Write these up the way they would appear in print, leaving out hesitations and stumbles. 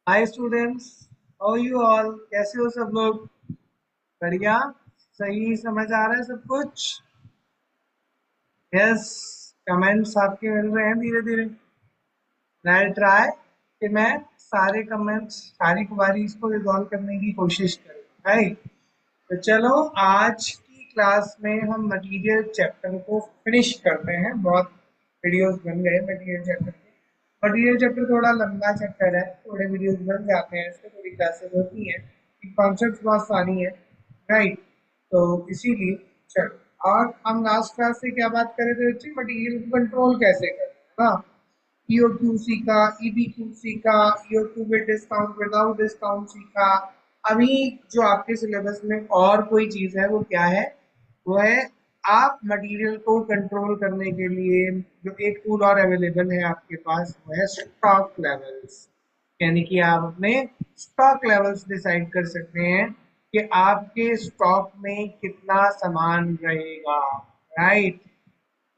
Hi students, how you all? कैसे हो सब लोग? बढ़िया। सही समझ आ रहा है सब कुछ? यस। कमेंट्स आपके मिल रहे हैं धीरे धीरे। मैं ट्राई कि मैं सारे कमेंट्स सारी क्वारीज को रिजॉल्व करने की कोशिश करूँ, राइट? तो चलो, आज की क्लास में हम मटेरियल चैप्टर को फिनिश करते हैं। बहुत वीडियोस बन गए मटेरियल चैप्टर के। मटेरियल चैप्टर थोड़ा लंबा चैप्टर है, थोड़े वीडियोस बन जाते हैं इसमें, थोड़ी क्लासेस होती हैं, कॉन्सेप्ट बहुत सारी है, राइट? तो इसीलिए चलो, और हम लास्ट क्लास से क्या बात कर रहे थे बच्चे? मटेरियल को कंट्रोल कैसे करें, हाँ? EOQ सीखा, EBQ सीखा, EOQ with discount, without discount सीखा। अभी जो आपके सिलेबस में और कोई चीज है वो क्या है? वो है, आप मटेरियल को कंट्रोल करने के लिए जो एक टूल और अवेलेबल है आपके पास, वो है स्टॉक लेवल्स। यानी कि आप अपने स्टॉक लेवल्स डिसाइड कर सकते हैं कि आपके स्टॉक में कितना सामान रहेगा, राइट?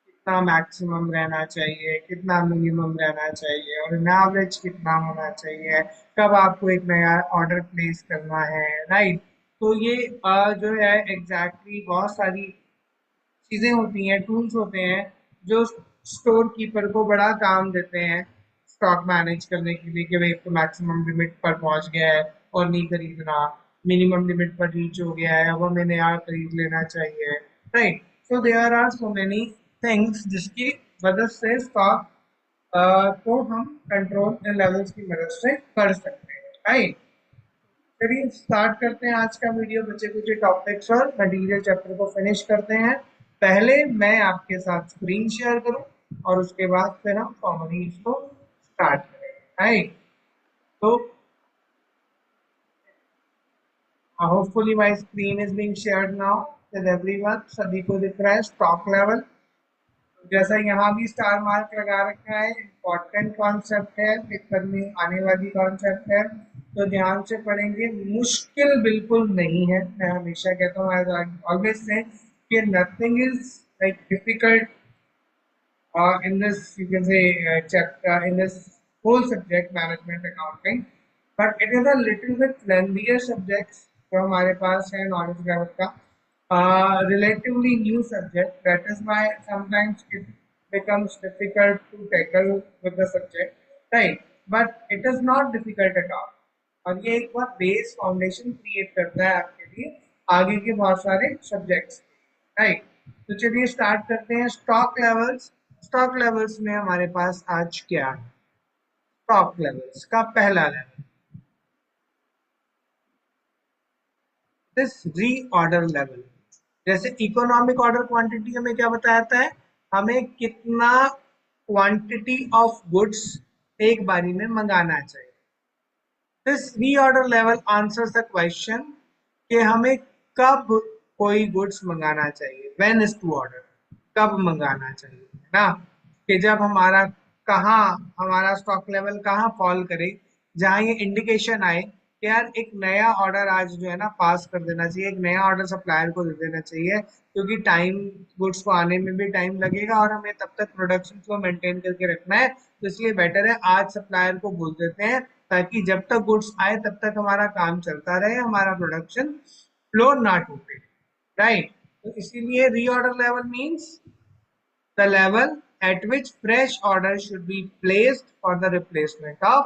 कितना मैक्सिमम रहना चाहिए, कितना मिनिमम रहना चाहिए, और एवरेज कितना होना चाहिए, कब आपको एक नया ऑर्डर प्लेस करना है, राइट? तो ये जो है एग्जैक्टली बहुत सारी चीजें होती हैं, टूल्स होते हैं जो स्टोर कीपर को बड़ा काम देते हैं स्टॉक मैनेज करने के लिए, कि भाई तो मैक्सिमम लिमिट पर पहुंच गया है और नहीं खरीदना, मिनिमम लिमिट पर रीच हो गया है, अब हमें नया खरीद लेना चाहिए, right? So there are so many things जिसकी मदद से स्टॉक को हम कंट्रोल लेवल्स की मदद से कर सकते हैं, राइट? चलिए स्टार्ट करते हैं आज का वीडियो। बचे कुछ टॉपिक्स और मटेरियल चैप्टर को फिनिश करते हैं। पहले मैं आपके साथ स्क्रीन शेयर करूं और उसके बाद फिर हम फॉर्मली इसको स्टार्ट करें, राइट? तो hopefully my screen is being shared now with everyone. सभी को दिख रहा है स्टॉक लेवल? जैसा यहाँ भी स्टार मार्क लगा रखा है, इम्पोर्टेंट कॉन्सेप्ट है, पेपर में आने वाली कॉन्सेप्ट है, तो ध्यान से पढ़ेंगे। मुश्किल बिल्कुल नहीं है। मैं हमेशा कहता हूँ, ऑलवेज से, कि nothing is like difficult in this, you can say, chapter, in this whole subject, management accounting, but it is a little bit lengthier subject जो हमारे पास है नॉलेज लेवल का, relatively new subject. That is why sometimes it becomes difficult to tackle with the subject, right? But it is not difficult at all. और ये एक बहुत base foundation create करता है आपके लिए आगे के बहुत सारे सब्जेक्ट्स, राइट? तो चलिए स्टार्ट करते हैं। Stock levels. स्टॉक लेवल्स में हमारे पास आज क्या है? स्टॉक लेवल्स का पहला लेवल, दिस रीऑर्डर लेवल। जैसे इकोनॉमिक ऑर्डर क्वांटिटी हमें क्या बताता है? हमें कितना क्वांटिटी ऑफ गुड्स एक बारी में मंगाना चाहिए। This reorder level answers the question कि हमें कब कोई गुड्स मंगाना चाहिए, व्हेन इज टू ऑर्डर, कब मंगाना चाहिए, है ना? कि जब हमारा कहाँ, हमारा स्टॉक लेवल कहाँ फॉल करे, जहाँ ये इंडिकेशन आए कि यार एक नया ऑर्डर आज जो है ना पास कर देना चाहिए, एक नया ऑर्डर सप्लायर को दे देना चाहिए, क्योंकि टाइम, गुड्स को आने में भी टाइम लगेगा और हमें तब तक प्रोडक्शन फ्लो मेंटेन करके रखना है। तो इसलिए बेटर है आज सप्लायर को बोल देते हैं, ताकि जब तक गुड्स आए तब तक हमारा काम चलता रहे, हमारा प्रोडक्शन फ्लो ना टूटे, राइट? तो इसीलिए reorder level means the level at which fresh orders should be placed for the replacement of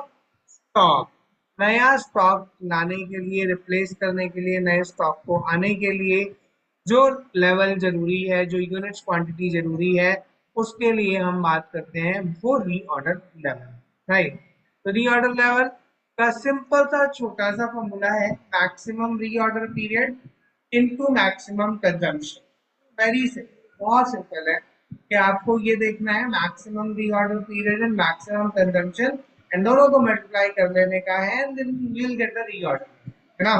stock। नया स्टॉक लाने के लिए, रिप्लेस करने के लिए, नए स्टॉक को आने के लिए जो लेवल जरूरी है, जो यूनिट्स क्वांटिटी जरूरी है, उसके लिए हम बात करते हैं वो रीऑर्डर लेवल, राइट? तो रीऑर्डर लेवल का सिंपल सा छोटा सा फॉर्मूला है, maximum reorder period into maximum consumption. Very simple, बहुत सिंपल है कि आपको ये देखना है maximum reorder period and maximum consumption, and दोनों को मल्टीप्लाई कर लेने का है, and then you will get the reorder, है ना?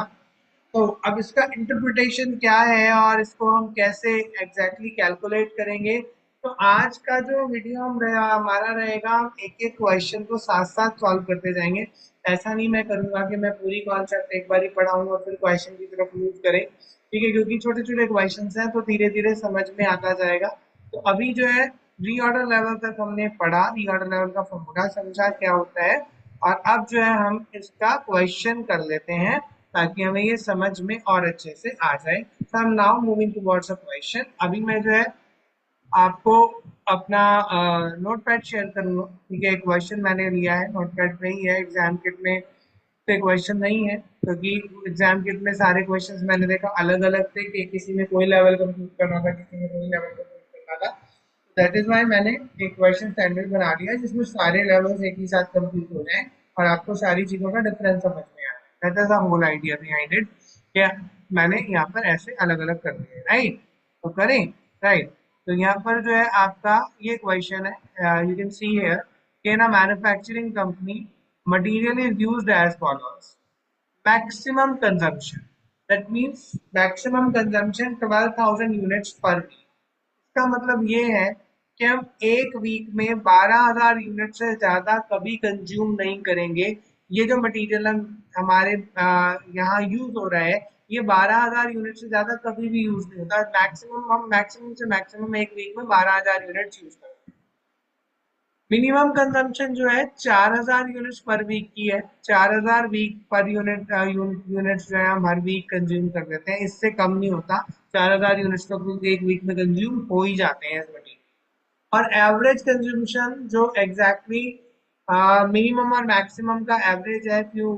तो अब इसका इंटरप्रिटेशन क्या है और इसको हम कैसे एग्जैक्टली कैलकुलेट करेंगे? तो आज का जो वीडियो हमारा रहेगा, हम एक एक क्वेश्चन को साथ साथ सॉल्व करते जाएंगे। ऐसा नहीं मैं करूंगा कि मैं पूरी कॉन्सेप्ट एक बार ही पढ़ाऊंगा और फिर क्वेश्चन की तरफ मूव करें, ठीक है? क्योंकि छोटे छोटे क्वेश्चन हैं तो धीरे धीरे समझ में आता जाएगा। तो अभी जो है रीऑर्डर लेवल तक हमने पढ़ा, रीऑर्डर लेवल का फॉर्मूला समझा क्या होता है, और अब जो है हम इसका क्वेश्चन कर लेते हैं ताकि हमें ये समझ में और अच्छे से आ जाए। So I am now moving towards a question. अभी मैं जो है आपको अपना नोटपैड शेयर करूंगा। ठीक है, क्वेश्चन मैंने लिया है, नोटपैड पे ही है, एग्जाम किट में पे क्वेश्चन नहीं है क्योंकि एग्जाम किट में सारे क्वेश्चंस मैंने देखा अलग अलग थे कि किसी में कोई लेवल कंप्लीट करना था, किसी में कोई लेवल कंप्लीट करना था। दैट इज वाई मैंने एक क्वेश्चन स्टैंडर्ड बना दिया जिसमें सारे लेवल्स एक ही साथ कंप्लीट हो जाएं और आपको सारी चीजों का डिफरेंस समझ में आए। That is the whole idea behind it. क्या मैंने यहाँ पर ऐसे अलग अलग कर दिए, राइट? तो करें, राइट? तो यहाँ पर जो है आपका ये क्वेश्चन है, यू कैन सी हियर कि ना manufacturing company material is used as followers. maximum consumption, that means maximum consumption 12,000 units per week. इसका मतलब ये है कि हम एक वीक में 12,000 यूनिट से ज्यादा कभी कंज्यूम नहीं करेंगे। ये जो मटेरियल हमारे यहाँ यूज हो रहा है ये 12,000 यूनिट से ज्यादा कभी भी यूज नहीं होता। मैक्सिमम हम मैक्सिमम से मैक्सिमम एक वीक में 12,000 यूनिट यूज करते हैं। मिनिमम कंजम्पशन जो है 4,000 यूनिट्स पर वीक की है। 4,000 वीक पर यूनिट्स जो है हम हर वीक कंज्यूम कर देते हैं, इससे कम नहीं होता। 4,000 यूनिट्स तो एक वीक में कंज्यूम हो ही जाते हैं इस मटेरियल। और एवरेज कंज्यूमशन जो एग्जैक्टली मिनिमम और मैक्सिमम का एवरेज है, if you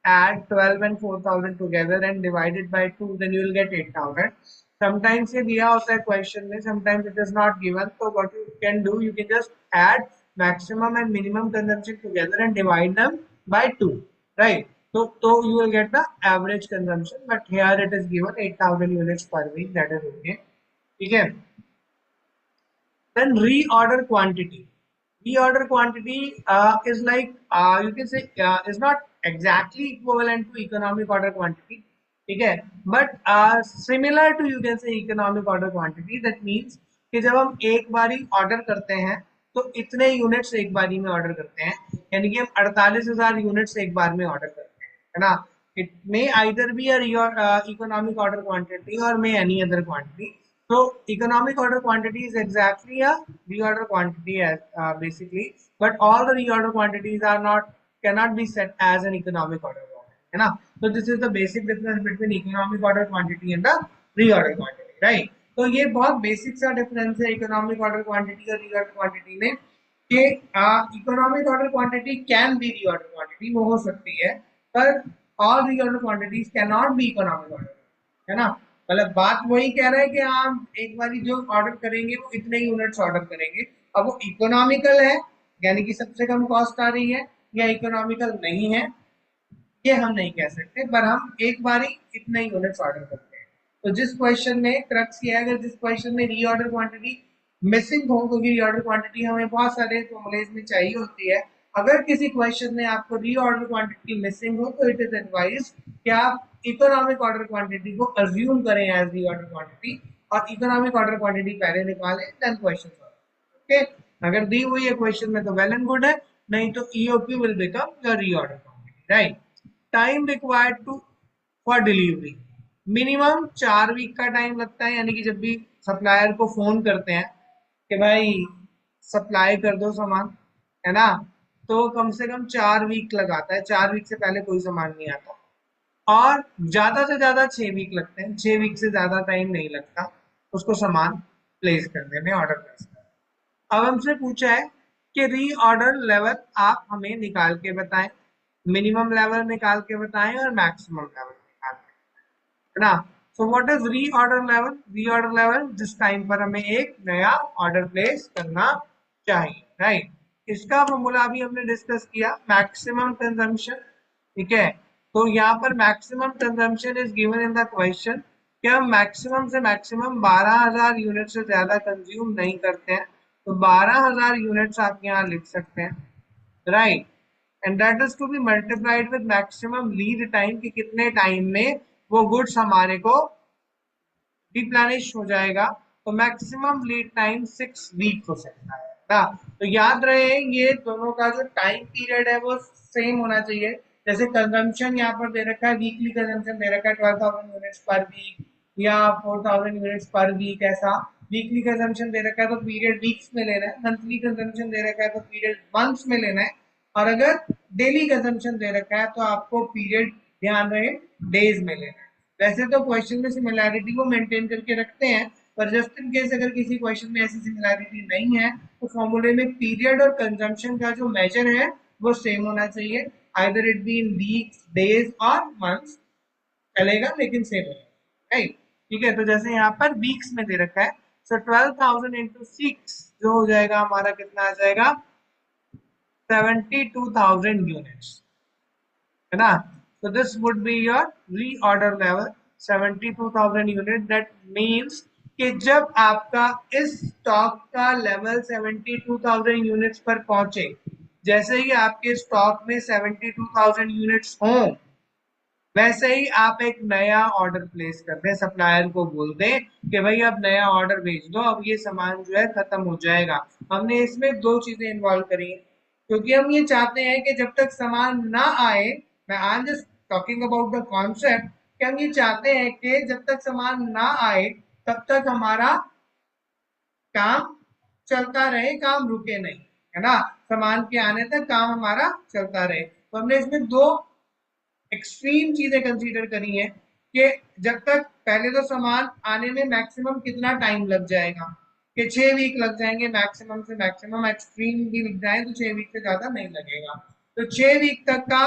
add 12 and 4,000 together and divide it by 2 then you will get 8,000। sometimes ये दिया होता है क्वेश्चन में, sometimes it is not given, so what you can do, you can just add maximum and minimum consumption together and divide them by 2, right? So you will get the average consumption, but here it is given 8,000 units per week, that is okay। ठीक है, then reorder quantity. Reorder quantity is like you can say is not exactly equivalent to economic order quantity. ठीक है, but similar to you can say economic order quantity। that means कि जब हम एक बारी order करते हैं तो इतने यूनिट्स एक बारी में ऑर्डर करते हैं, यानी कि हम 48,000 यूनिट्स एक बार में ऑर्डर करते हैं, है ना? It may either be a economic order quantity और may any other quantity. So economic order quantity is exactly a reorder quantity as basically, but all the reorder quantities are not cannot be set as an economic order quantity, है ना? So this is the basic difference between economic order quantity and the reorder quantity, right? तो ये बहुत basic सा difference है economic order quantity और reorder quantity में कि economic order quantity can be reorder quantity, वो हो सकती है, पर all reorder quantities can not be economic order, है ना? मतलब बात वही कह रहा है कि हम एक बार जो ऑर्डर करेंगे वो इतने यूनिट्स ऑर्डर करेंगे। अब वो इकोनॉमिकल है यानी कि सबसे कम कॉस्ट आ रही है, या इकोनॉमिकल नहीं है ये हम नहीं कह सकते, पर हम एक बार ही इतने यूनिट्स ऑर्डर करते हैं। तो जिस क्वेश्चन में क्रक्स किया है, अगर जिस क्वेश्चन में रीऑर्डर क्वांटिटी मिसिंग हो, क्योंकि रीऑर्डर क्वांटिटी हमें बहुत सारे फॉर्मूलेज में चाहिए होती है, अगर किसी क्वेश्चन में आपको रीऑर्डर क्वांटिटी मिसिंग हो तो इट इज एडवाइज कि आप इकोनॉमिक ऑर्डर क्वांटिटी को अज्यूम करें एज रीऑर्डर क्वांटिटी और इकोनॉमिक ऑर्डर क्वांटिटी पहले निकालें देन क्वेश्चन सॉल्व। ओके, अगर दी हुई है क्वेश्चन में तो वेल एंड गुड है, नहीं तो EOQ will become your reorder quantity, right? Time required to for delivery, minimum 4 week का टाइम लगता है, यानी कि जब भी सप्लायर को फोन करते हैं कि भाई सप्लाई कर दो सामान, है ना, तो कम से कम 4 वीक लगाता है। 4 वीक से पहले कोई सामान नहीं आता, और ज्यादा से ज्यादा 6 वीक लगते हैं। 6 वीक से ज्यादा टाइम नहीं लगता उसको सामान प्लेस करने में, ऑर्डर प्लेस करने में। अब हमसे पूछा है कि री ऑर्डर लेवल आप हमें निकाल के बताएं, मिनिमम लेवल निकाल के बताएं और मैक्सिमम लेवल निकाल के, है ना? सो व्हाट इज री ऑर्डर लेवल? री ऑर्डर लेवल जिस टाइम पर हमें एक नया ऑर्डर प्लेस करना चाहिए, राइट? इसका फॉर्मूला भी हमने डिस्कस किया, मैक्सिमम कंजम्पशन। ठीक है, तो यहाँ पर maximum consumption is given in the question कि हम मैक्सिमम से मैक्सिमम 12,000 यूनिट से ज्यादा कंज्यूम नहीं करते हैं, तो 12,000 यूनिट्स आप यहाँ लिख सकते हैं, right? And that is to be multiplied with maximum lead time, कि कितने टाइम में वो गुड्स हमारे को रिप्लेनिश हो जाएगा। तो मैक्सिमम लीड टाइम 6 वीक हो सकता है ना? तो याद रहे ये दोनों का जो टाइम पीरियड है वो सेम होना चाहिए। जैसे कंजम्पशन यहाँ पर दे रखा है, वीकली कंजम्पशन दे रखा है 12,000 यूनिट्स पर वीक या 4,000 यूनिट्स पर वीक, ऐसा वीकली कंजम्पशन दे रखा है तो पीरियड वीक्स में लेना है, मंथली कंजम्पशन दे रखा है तो पीरियड मंथ्स में लेना है। और अगर डेली कंजम्पशन दे रखा है तो आपको पीरियड ध्यान रहे डेज में लेना है। वैसे तो क्वेश्चन में सिमिलैरिटी को मेंटेन करके रखते हैं, पर जस्ट इन केस अगर किसी क्वेश्चन में ऐसी सिमिलैरिटी नहीं है तो फॉर्मूले में पीरियड और कंजम्पशन का जो मेजर है वो सेम होना चाहिए, either it be in weeks days और मंथ्स, चलेगा लेकिन सेम है, राइट। ठीक है, तो जैसे यहाँ पर वीक्स में दे रखा है, सो 12,000 इंटू 6 जो हो जाएगा हमारा कितना आ जाएगा, 72,000 यूनिट्स, है ना। so this would be your reorder level 72,000 unit. That means कि जब आपका इस स्टॉक का लेवल 72,000 यूनिट्स पर पहुंचे, जैसे ही आपके स्टॉक में 72,000 यूनिट्स हों, वैसे ही आप एक नया ऑर्डर प्लेस कर दें, सप्लायर को बोल दें कि भाई अब नया ऑर्डर भेज दो, अब ये सामान जो है खत्म हो जाएगा। हमने इसमें दो चीजें इन्वॉल्व करी हैं, क्योंकि हम ये चाहते हैं कि जब तक सामान ना आए, मैं I am just talking about the concept, कि हम ये चाहते हैं कि जब तक सामान ना आए तब तक हमारा काम चलता रहे, काम रुके नहीं, है ना। सामान के आने तक काम हमारा चलता रहे। तो हमने इसमें दो एक्सट्रीम चीजें कंसीडर करी हैं कि जब तक, पहले तो सामान आने में मैक्सिमम कितना टाइम लग जाएगा, कि 6 वीक लग जाएंगे मैक्सिमम से मैक्सिमम, एक्सट्रीम भी लग जाए तो 6 वीक से ज्यादा नहीं लगेगा। तो 6 वीक तक का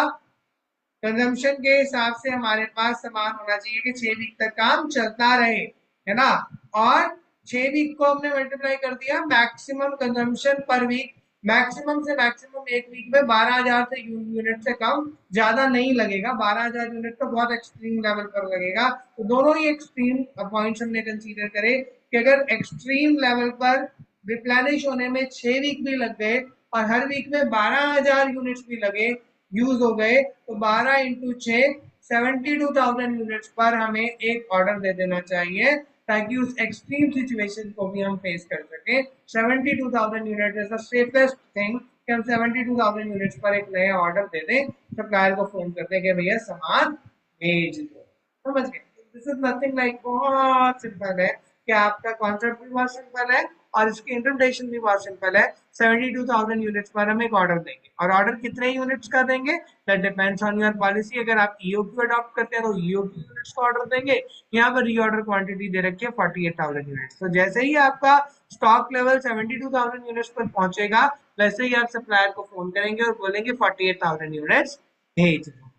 कंजम्पशन के हिसाब से हमारे पास सामान होना चाहिए कि 6 वीक तक काम चलता रहे, है ना। और 6 वीक को हमने मल्टीप्लाई कर दिया maximum consumption per week, maximum से मैक्सिमम एक वीक में 12,000 से यूनिट से कम ज्यादा नहीं लगेगा, 12,000 यूनिट तो बहुत एक्सट्रीम लेवल पर लगेगा। तो दोनों ही एक्सट्रीम पॉइंट्स हमने कंसीडर करे कि अगर एक्सट्रीम लेवल पर रिप्लेनिश होने में 6 वीक भी लग गए और हर वीक में 12,000 यूनिट्स भी लगे, यूज हो गए, तो 12 इंटू 6 72,000 यूनिट्स पर हमें एक ऑर्डर दे देना चाहिए, ताकि उस एक्सट्रीम सिचुएशन को भी हम फेस कर सके। 72,000 unit is the safest thing कि हम 72,000 यूनिट्स पर एक नया ऑर्डर दे दें, सप्लायर को फोन कर दें कि भैया सामान भेज दो, समझ गए। दिस इज नथिंग लाइक, बहुत सिंपल है कि आपका कॉन्सेप्ट भी बहुत सिंपल है और इसकी इंटरप्रिटेशन भी बहुत सिंपल है। 72,000 यूनिट्स पर हम एक ऑर्डर देंगे, और ऑर्डर कितने यूनिट्स का देंगे that depends on your policy. अगर आप ईओक्यू अडॉप्ट करते हैं तो ईओक्यू यूनिट्स का ऑर्डर देंगे। यहाँ पर रीऑर्डर क्वांटिटी दे रखी है 48,000 यूनिट्स। तो जैसे ही आपका स्टॉक लेवल 72,000 यूनिट्स पर पहुंचेगा, वैसे ही आप सप्लायर को फोन करेंगे और बोलेंगे 48,000 यूनिट्स भेज दो।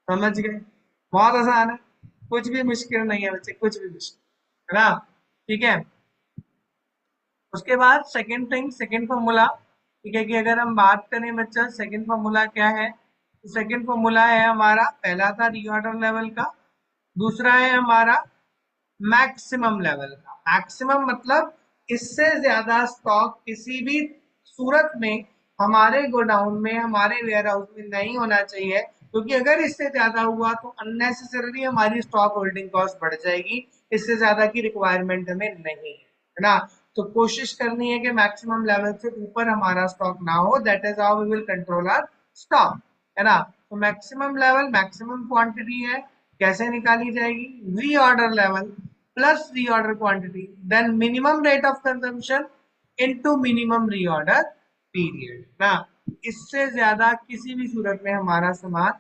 समझ गए, बहुत आसान है, कुछ भी मुश्किल नहीं है बच्चे, कुछ भी मुश्किल, है ना। ठीक है, उसके बाद सेकंड थिंग, सेकंड फॉर्मूला, ठीक है, कि अगर हम बात करें बच्चा सेकंड फॉर्मूला क्या है, तो सेकंड फॉर्मूला है हमारा, पहला था रीऑर्डर लेवल का, दूसरा है हमारा मैक्सिमम लेवल का। मैक्सिमम मतलब इससे ज्यादा स्टॉक किसी भी सूरत में हमारे गोडाउन में, हमारे वेयर हाउस में नहीं होना चाहिए, क्योंकि अगर इससे ज्यादा हुआ तो अननेसेसरली हमारी स्टॉक होल्डिंग कॉस्ट बढ़ जाएगी, इससे ज्यादा की रिक्वायरमेंट हमें नहीं है ना। तो कोशिश करनी है कि मैक्सिमम लेवल से ऊपर हमारा स्टॉक ना हो, that is how we will control our stock, है ना। तो मैक्सिमम लेवल, मैक्सिमम क्वांटिटी है, कैसे निकाली जाएगी, reorder level plus reorder quantity then minimum rate of consumption into minimum reorder period ना। इससे ज्यादा किसी भी सूरत में हमारा सामान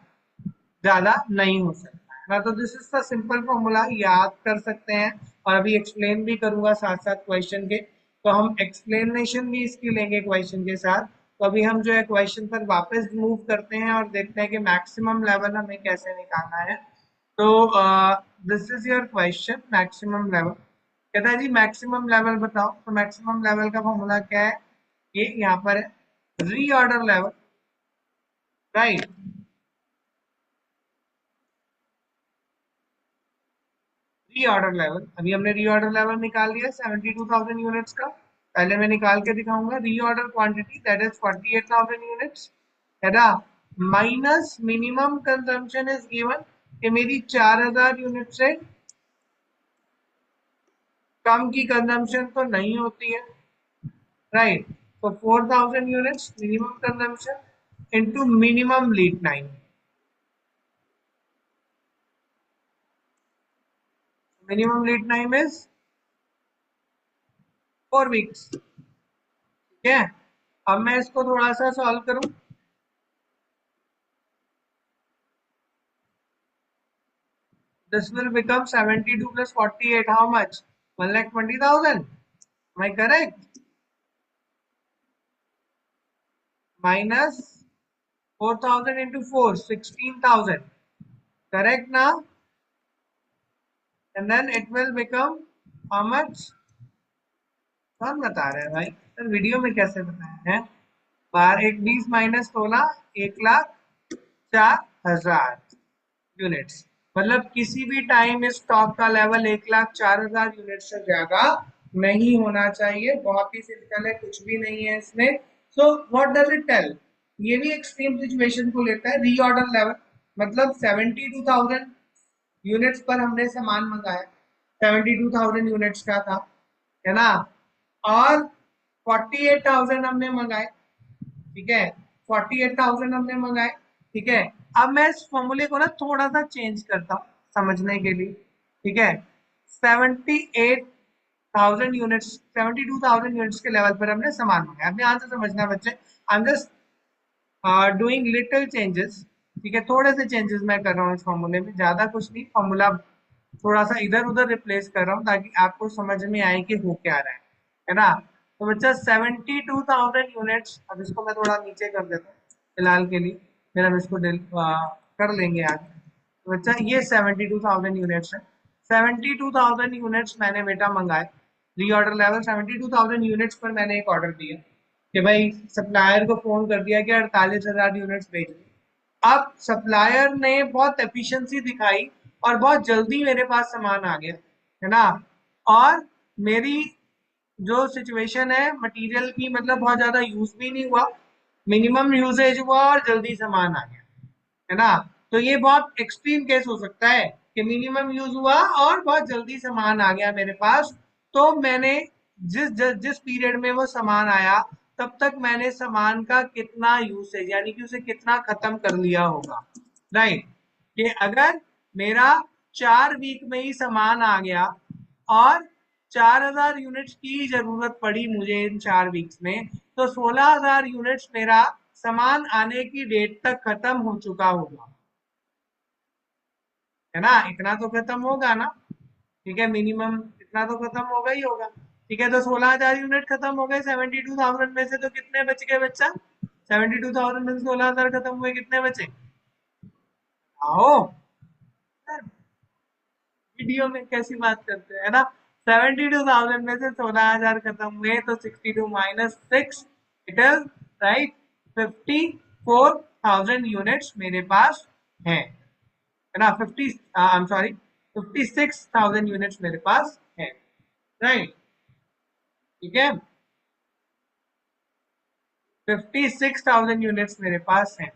ज्यादा नहीं हो सकता है ना। तो this is the simple formula, याद कर सकते हैं। और अभी एक्सप्लेन भी करूंगा साथ साथ क्वेश्चन के, तो हम एक्सप्लेनेशन भी इसकी लेंगे क्वेश्चन के साथ। तो अभी हम जो है क्वेश्चन पर वापस मूव करते हैं और देखते हैं कि मैक्सिमम लेवल हमें कैसे निकालना है। तो this is your question, maximum level कहता है जी मैक्सिमम लेवल बताओ। तो मैक्सिमम लेवल का फॉर्मूला क्या है, ये यहाँ पर है, reorder level, right. Reorder level, अभी हमने रीऑर्डर लेवल निकाल लिया 72,000 यूनिट्स का, पहले मैं निकाल के दिखाऊंगा। Reorder quantity that is 48,000 units, है ना, minus minimum consumption is given कि मेरी 4,000 यूनिट से कम की कंजम्पशन तो नहीं होती है, राइट। तो 4,000 units minimum consumption into minimum lead time, minimum lead time is 4 weeks, ठीक है। अब मैं इसको थोड़ा सा सॉल्व करूं, this will become 72 plus 48. How much? 1,20,000. Am I correct? Minus 4,000 into 4, 16,000. Correct now? And then it will become how much? कौन बता रहा है भाई? सर वीडियो में कैसे बताया है? 12 माइनस 16, 1,04,000 यूनिट्स। मतलब किसी भी टाइम इस स्टॉक का लेवल 1,04,000 यूनिट से ज्यादा नहीं होना चाहिए। बहुत ही सिंपल है, कुछ भी नहीं है इसमें। So what does it tell? ये भी एक्सट्रीम सिचुएशन को लेता है। रीऑर्डर लेवल मतलब 72,000 यूनिट्स पर हमने सामान मंगाया, 72,000 यूनिट्स का था, है ना? और 48,000 हमने मंगाए, ठीक है? 48,000 हमने मंगाए, ठीक है? अब मैं इस फॉर्मूले को ना थोड़ा सा चेंज करता हूँ समझने के लिए, ठीक है? 78,000 यूनिट्स, 72,000 यूनिट्स के लेवल पर हमने सामान मंगाया। अब ध्यान से समझना बच्चे, I am just doing little changes, ठीक है? थोड़े से चेंजेस मैं कर रहा हूँ इस फॉर्मूले में, ज्यादा कुछ नहीं। फॉर्मूला थोड़ा सा इधर उधर रिप्लेस कर रहा हूँ ताकि आपको समझ में आए कि हो क्या रहा है ना? तो बच्चा 72,000 यूनिट्स, अब इसको मैं थोड़ा नीचे कर देता हूँ फिलहाल के लिए, फिर हम इसको कर लेंगे आगे। तो बच्चा ये 72,000 यूनिट्स है। 72,000 यूनिट्स मैंने बेटा मंगाए। रीऑर्डर लेवल 72,000 यूनिट्स पर मैंने एक ऑर्डर दिया कि भाई सप्लायर को फोन कर दिया कि 48,000 यूनिट्स भेजिए। अब सप्लायर ने बहुत एफिशिएंसी दिखाई और बहुत जल्दी मेरे पास सामान आ गया, है ना? और मेरी जो सिचुएशन है मटेरियल की, मतलब बहुत ज्यादा यूज भी नहीं हुआ, मिनिमम यूजेज हुआ और जल्दी सामान आ गया, है ना? तो ये बहुत एक्सट्रीम केस हो सकता है कि मिनिमम यूज हुआ और बहुत जल्दी सामान आ गया मेरे पास। तो मैंने जिस पीरियड में वो सामान आया तब तक मैंने सामान का कितना यूसेज यानी कि उसे कितना खत्म कर लिया होगा, राइट? कि अगर मेरा 4 वीक में ही सामान आ गया और 4,000 यूनिट्स की जरूरत पड़ी मुझे इन 4 वीक्स में, तो 16,000 यूनिट्स मेरा सामान आने की डेट तक खत्म हो चुका होगा, है ना? इतना तो खत्म होगा ना, ठीक है? मिनिमम इतना तो खत्म होगा ही होगा, ठीक है? तो 16,000 यूनिट खत्म हो गए 72,000 में से, तो कितने बच गए बच्चा? 72,000 में से 16,000 खत्म हुए, कितने बचे? आओ, वीडियो में कैसी बात करते हैं, है ना? 72,000 में से 16,000 खत्म हुए, तो 62 minus 6, it is right 54,000 units मेरे पास है ना? 50 आई एम सॉरी 56,000 यूनिट्स मेरे पास है, राइट? ठीक है, 56,000 यूनिट्स मेरे पास है।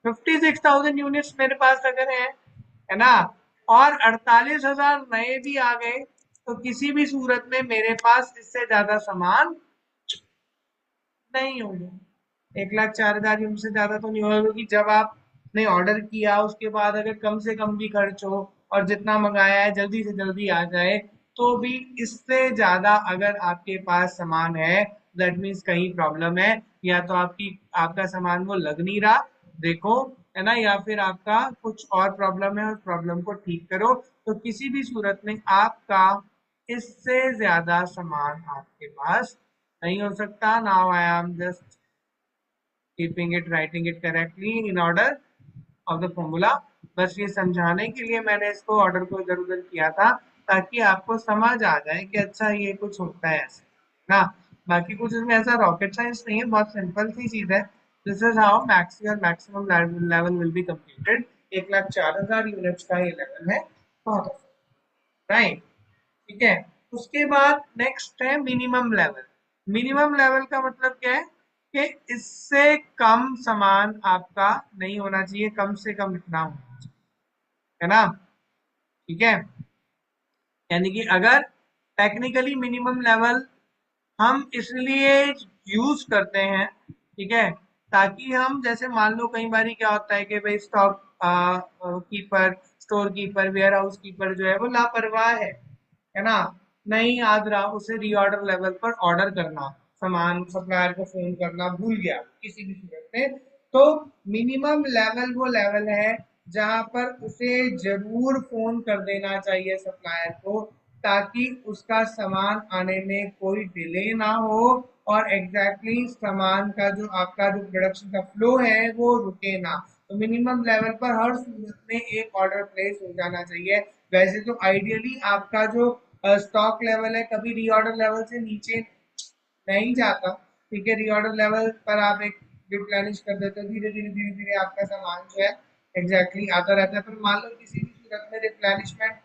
56,000 यूनिट्स मेरे पास अगर है ना, और 48,000 नए भी आ गए, तो किसी भी सूरत में मेरे पास इससे ज्यादा सामान नहीं होगा। 1,04,000 यूनिट से ज्यादा तो नहीं होगा, क्योंकि जब आपने ऑर्डर किया उसके बाद अगर कम से कम भी खर्च हो और जितना मंगाया है जल्दी से जल्दी आ जाए, तो भी इससे ज्यादा अगर आपके पास सामान है, दैट मीन्स कहीं प्रॉब्लम है। या तो आपका सामान वो लग नहीं रहा, देखो, है ना? या फिर आपका कुछ और प्रॉब्लम है, उस प्रॉब्लम को ठीक करो। तो किसी भी सूरत में आपका इससे ज्यादा सामान आपके पास नहीं हो सकता। Now I am just keeping it, writing it correctly in order of the formula. बस ये समझाने के लिए मैंने इसको ऑर्डर को इधर उधर किया था, ताकि आपको समझ आ जाए कि अच्छा ये कुछ होता है ऐसे ना। बाकी कुछ इसमें ऐसा रॉकेट साइंस नहीं है, बहुत सिंपल सी चीज है। This is how maximum level will be completed. 1,04,000 units का ये लेवल है, बहुत राइट, ठीक है? उसके बाद नेक्स्ट है मिनिमम लेवल। मिनिमम लेवल का मतलब क्या है? कि इससे कम सामान आपका नहीं होना चाहिए, कम से कम इतना होना चाहिए, है ना? ठीक है, यानी कि अगर टेक्निकली मिनिमम लेवल हम इसलिए यूज करते हैं, ठीक है, ताकि हम जैसे मान लो कई बार क्या होता है कि भाई stock keeper, store keeper, warehouse keeper जो है वो लापरवाह है ना? नहीं याद रहा उसे रीऑर्डर लेवल पर ऑर्डर करना, सामान सप्लायर को फोन करना भूल गया किसी भी सूरत में, तो मिनिमम लेवल वो लेवल है जहां पर उसे जरूर फोन कर देना चाहिए सप्लायर को, ताकि उसका सामान आने में कोई डिले ना हो और सामान का जो आपका जो प्रोडक्शन का फ्लो है वो रुके ना। तो मिनिमम लेवल पर हर सूरत में एक ऑर्डर प्लेस हो जाना चाहिए। वैसे तो आइडियली आपका जो स्टॉक लेवल है कभी रीऑर्डर लेवल से नीचे नहीं जाता। ठीक है, रीऑर्डर लेवल पर आप एक रिप्लेनिश कर देते हो, धीरे धीरे धीरे धीरे आपका सामान जो है आता रहता है। पर मान लो किसी भी सूरत में रिप्लेनिशमेंट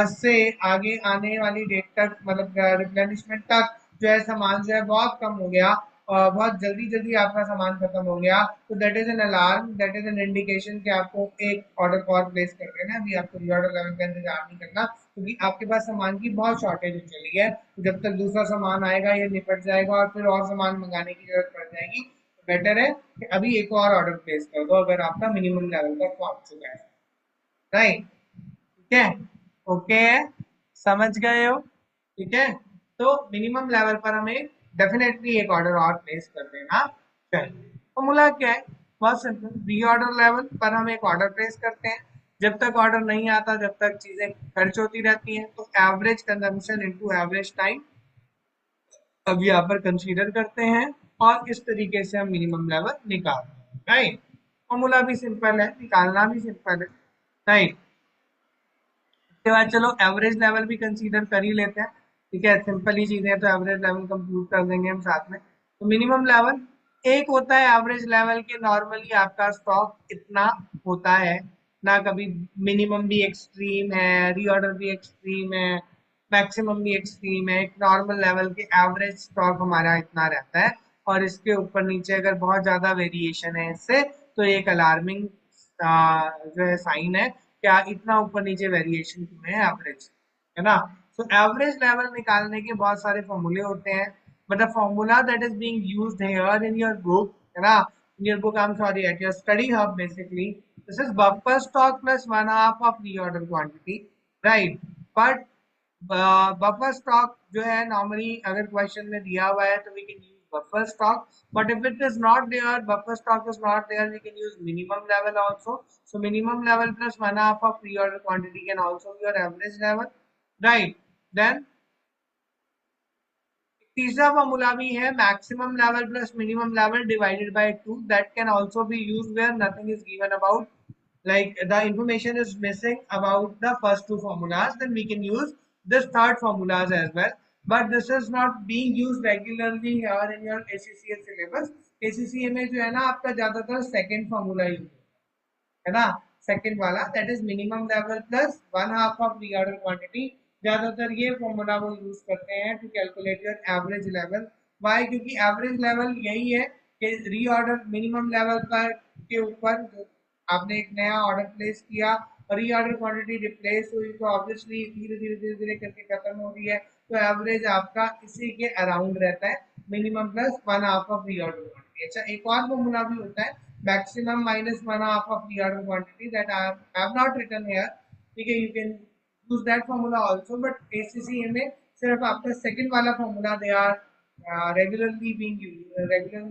से आगे आने वाली डेट तक, मतलब रिप्लेनिशमेंट तक जो है सामान जो है बहुत कम हो गया और बहुत जल्दी जल्दी आपका सामान खत्म हो गया, तो that is an alarm, that is an indication कि आपको एक ऑर्डर और प्लेस कर देना है। अभी आपको रीऑर्डर लेवल का इंतजार नहीं करना, क्योंकि आपके पास सामान की बहुत शॉर्टेज हो चली है। जब तक दूसरा सामान आएगा ये निपट जाएगा और फिर और सामान मंगाने की जरूरत पड़ जाएगी। तो बेटर है कि अभी एक और ऑर्डर प्लेस कर दो अगर आपका मिनिमम लेवल तक पहुंच चुका है। राइट, ठीक है, ओके, समझ गए हो? ठीक है, तो मिनिमम लेवल पर हमें डेफिनेटली एक ऑर्डर और प्लेस कर देना चाहिए। फॉर्मूला क्या है? बहुत सिंपल, री ऑर्डर लेवल पर हम एक ऑर्डर प्लेस करते हैं। जब तक ऑर्डर नहीं आता, जब तक चीजें खर्च होती रहती हैं, तो average consumption into average time अब यहाँ पर कंसीडर करते हैं और इस तरीके से हम मिनिमम लेवल निकालते हैं। राइट, फॉर्मूला भी सिंपल है, निकालना भी सिंपल है। राइट, उसके बाद चलो एवरेज लेवल भी कंसीडर कर ही लेते हैं। ठीक है, सिंपल ही चीजें हैं तो एवरेज लेवल कंप्यूट कर देंगे हम साथ में। तो मिनिमम लेवल एक होता है एवरेज लेवल के, नॉर्मली आपका स्टॉक इतना होता है ना, कभी मिनिमम भी एक्सट्रीम है, रीऑर्डर भी एक्सट्रीम है, मैक्सिमम भी एक्सट्रीम है। एक नॉर्मल लेवल के एवरेज स्टॉक हमारा इतना रहता है, और इसके ऊपर नीचे अगर बहुत ज्यादा वेरिएशन है इससे, तो एक अलार्मिंग जो है साइन है, क्या इतना ऊपर नीचे वेरिएशन क्यों है एवरेज, है ना। सो एवरेज लेवल निकालने के बहुत सारे फॉर्मूले होते हैं, but the formula that is being used here in your book, है ना, in your book, I am sorry, at your study hub basically, this is buffer stock plus one half of reorder quantity. Right, but buffer stock जो है normally अगर question में दिया हुआ है तो we can use buffer stock, but if it is not there, buffer stock is not there, we can use minimum level also. So minimum level plus one half of pre-order quantity can also be your average level. Right, then तीसरा formula भी है maximum level plus minimum level divided by two, that can also be used where nothing is given about, like the information is missing about the first two formulas, then we can use this third formulas as well, but this is not being used regularly here in your ACCA syllabus। ACCA में जो है ना आपका ज्यादातर second formula use है ना, second वाला, that is minimum level plus one half of reorder quantity. ज्यादातर ये फॉर्मूला वो यूज करते हैं to calculate your average level. Why? क्योंकि एवरेज लेवल यही है कि रीऑर्डर मिनिमम लेवल पर के ऊपर आपने एक नया ऑर्डर प्लेस किया और रीऑर्डर क्वांटिटी रिप्लेस हुई, तो ऑब्वियसली धीरे धीरे धीरे धीरे करके खत्म हो रही है, तो एवरेज आपका इसी के अराउंड रहता है, minimum plus one half of reorder quantity. अच्छा, एक और फॉर्मूला भी होता है maximum minus one half of the order quantity that I have not written here। ठीक है, you can use that formula also, but ACCA में सिर्फ आपका सेकंड वाला formula they are regularly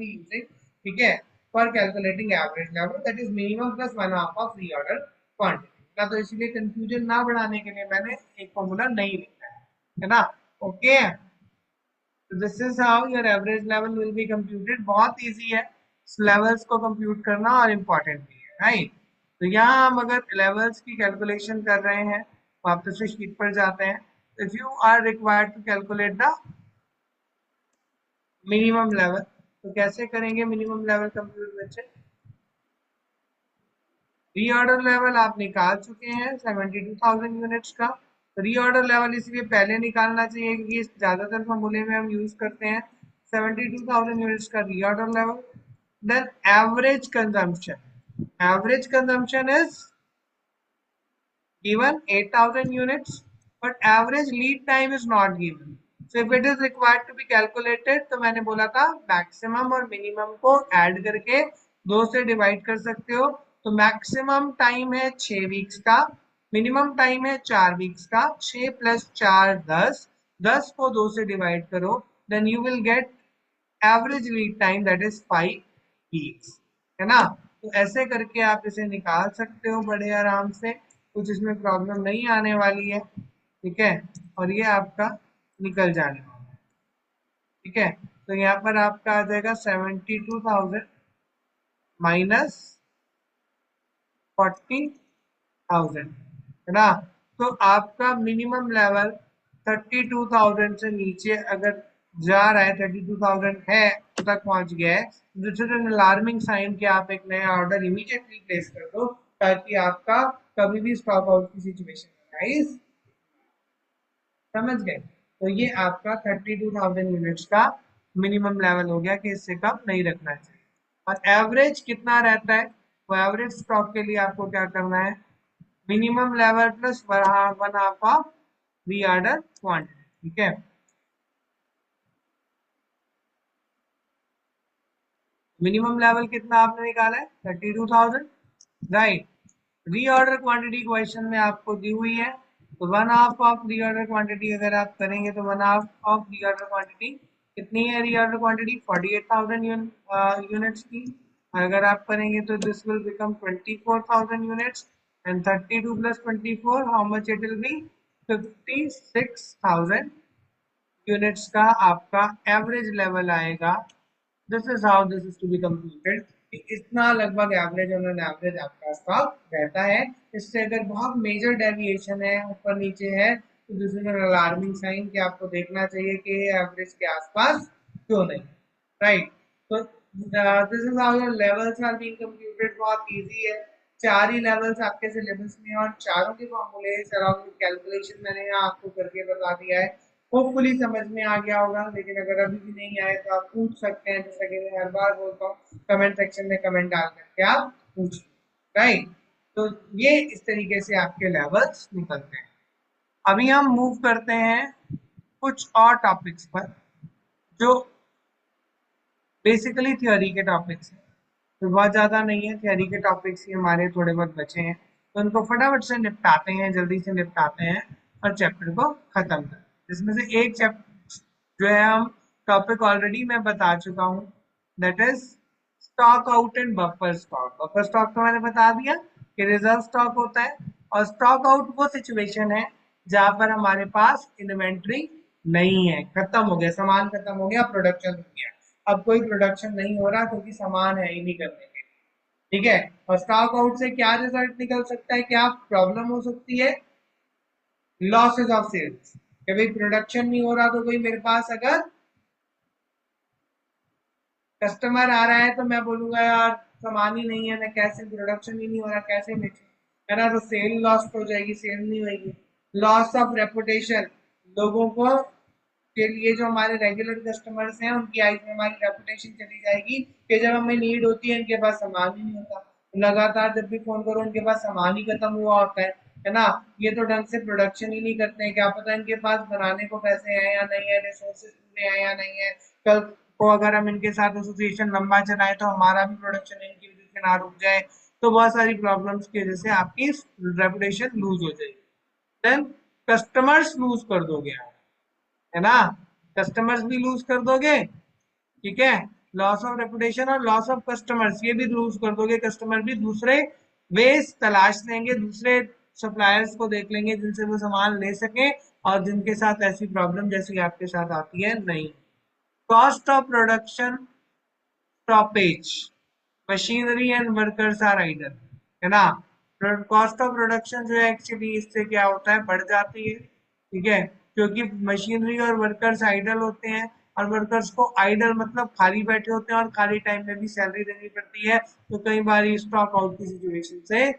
using, ठीक है, for calculating average level, that is minimum plus one half of reorder quantity ना। तो इसीलिए कंफ्यूजन ना बढ़ाने के लिए मैंने एक फॉर्मूला नहीं लिखा है ना। ओके, तो this is how your average level will be computed. बहुत इजी है लेवल्स को कंप्यूट करना और इम्पोर्टेंट भी है। राइट, तो यहाँ हम अगर लेवल्स की कैलकुलेशन कर रहे हैं, वापस से शीट पर जाते हैं। If you are required to calculate the minimum level, तो कैसे करेंगे मिनिमम लेवल कंप्यूट बच्चे? रीऑर्डर लेवल आप निकाल चुके हैं 72,000 यूनिट्स का। रीऑर्डर लेवल इसलिए पहले निकालना चाहिए क्योंकि ज्यादातर फॉर्मूले में हम यूज करते हैं 72,000 यूनिट्स का reorder level. Then average consumption, average consumption is given 8,000 units, but average lead time is not given. So if it is required to be calculated, तो मैंने बोला था मैक्सिमम और मिनिमम को ऐड करके दो से डिवाइड कर सकते हो। तो मैक्सिमम टाइम है 6 वीक्स का, मिनिमम टाइम है 4 वीक्स का, 6 प्लस 4 10, 10 को 2 से डिवाइड करो, then you will get average lead time that is 5 weeks, है ना। तो ऐसे करके आप इसे निकाल सकते हो बड़े आराम से, कुछ इसमें प्रॉब्लम नहीं आने वाली है। ठीक है, और ये आपका निकल जाने वाला है। ठीक है, तो यहाँ पर आपका आ जाएगा 72,000 माइनस 40,000, है ना। तो आपका मिनिमम लेवल 32,000 से नीचे अगर जा रहा है, 32,000 है तक पहुंच गया है, this is an alarming sign कि आप एक नया ऑर्डर इमीडिएटली प्लेस कर दो, ताकि आपका कभी भी स्टॉक आउट की सिचुएशन अराइज। समझ गए? तो ये आपका 32,000 यूनिट्स का मिनिमम लेवल हो गया कि इससे कम नहीं रखना चाहिए। और एवरेज कितना रहता है, वो एवरेज स्टॉक के लिए आपको क्या करना है, minimum level plus one half of reorder quantity. ठीक है, मिनिमम लेवल कितना आपने निकाला है, 32,000, राइट। रीऑर्डर क्वांटिटी क्वेश्चन में आपको दी हुई है, तो one half of reorder quantity अगर आप करेंगे तो one half of reorder quantity कितनी है, रीऑर्डर क्वांटिटी 48,000 यूनिट्स की। अगर आप करेंगे तो this will become 24,000 units, and 32 प्लस 24 how much it will be, 56,000 units का आपका एवरेज लेवल आएगा। This is how this is to be computed. इतना लगभग एवरेज उन्होंने एवरेज आपका स्टॉक रहता है। इससे अगर बहुत मेजर डेविएशन है, ऊपर नीचे है, तो this is an alarming sign कि आपको देखना चाहिए कि एवरेज के आसपास क्यों नहीं, राइट। तो this is how your levels are being computed. बहुत इजी है, चार ही लेवल्स आपके सिलेबस में, और चारों के फॉर्मूले सराउंड कैलकुलेशन मैंने यहाँ आपको करके बता दिया है। होपफुली समझ में आ गया होगा, लेकिन अगर अभी भी नहीं आए तो आप पूछ सकते हैं, जैसा कि मैं हर बार बोलता हूँ, कमेंट सेक्शन में कमेंट डाल करके आप पूछ, राइट। तो ये इस तरीके से आपके लेवल्स निकलते हैं। अभी हम मूव करते हैं कुछ और टॉपिक्स पर, जो बेसिकली थ्योरी के टॉपिक्स हैं। तो बहुत ज़्यादा नहीं है, थ्योरी के टॉपिक्स ही हमारे थोड़े बहुत बचे हैं, तो उनको फटाफट से निपटाते हैं, जल्दी से निपटाते हैं और चैप्टर को खत्म करते हैं। जिसमें से एक चैप्टर जो है, हम टॉपिक ऑलरेडी मैं बता चुका हूँ, that is stock out and buffer stock. Buffer stock तो मैंने बता दिया कि रिजर्व स्टॉक होता है, और स्टॉक आउट वो सिचुएशन है जहां पर हमारे पास इन्वेंट्री नहीं है, खत्म हो गया सामान, खत्म हो गया, प्रोडक्शन हो गया, अब कोई प्रोडक्शन नहीं हो रहा क्योंकि सामान है ही नहीं करने के लिए। ठीक है, और स्टॉक आउट से क्या रिजल्ट निकल सकता है, क्या प्रॉब्लम हो सकती है, लॉसेस ऑफ सेल्स, कि भाई प्रोडक्शन नहीं हो रहा, तो कोई मेरे पास अगर कस्टमर आ रहा है तो मैं बोलूंगा यार सामान ही नहीं है, मैं कैसे, प्रोडक्शन ही नहीं हो रहा, कैसे बेचूं, है ना। तो सेल लॉस हो जाएगी, सेल नहीं होगी। लॉस ऑफ रेपुटेशन, लोगों को के लिए जो हमारे रेगुलर कस्टमर्स हैं उनकी आइज में हमारी रेपुटेशन चली जाएगी कि जब हमें नीड होती है इनके पास सामान ही नहीं होता, लगातार जब भी फोन करो उनके पास सामान ही खत्म हुआ होता है ना। ये तो ढंग से प्रोडक्शन ही नहीं करते हैं, क्या पता इनके पास बनाने को पैसे हैं या नहीं है, रिसोर्सेज पूरे हैं या नहीं है। कल को अगर हम इनके साथ एसोसिएशन लंबा चलाए तो हमारा भी प्रोडक्शन इनकी वजह से ना रुक जाए, तो बहुत सारी प्रॉब्लम्स की वजह से आपकी रेपुटेशन लूज हो जाएगी। देन कस्टमर्स लूज कर दोगे आप, है ना, कस्टमर्स भी लूज कर दोगे। ठीक है, लॉस ऑफ रेपुटेशन और लॉस ऑफ कस्टमर्स ये भी लूज कर दोगे, कस्टमर भी दूसरे वेज तलाश लेंगे, दूसरे सप्लायर्स को देख लेंगे जिनसे वो सामान ले सके, और जिनके साथ ऐसी प्रॉब्लम जैसी आपके साथ आती है नहीं। Cost of production stoppage, machinery and workers are idle, है ना। कॉस्ट ऑफ प्रोडक्शन जो है एक्चुअली इससे क्या होता है, बढ़ जाती है। ठीक है, क्योंकि मशीनरी और वर्कर्स आइडल होते हैं, और वर्कर्स को आइडल मतलब खाली बैठे होते हैं, और खाली टाइम में भी सैलरी देनी पड़ती है, तो कई बार स्टॉक आउट की सिचुएशन से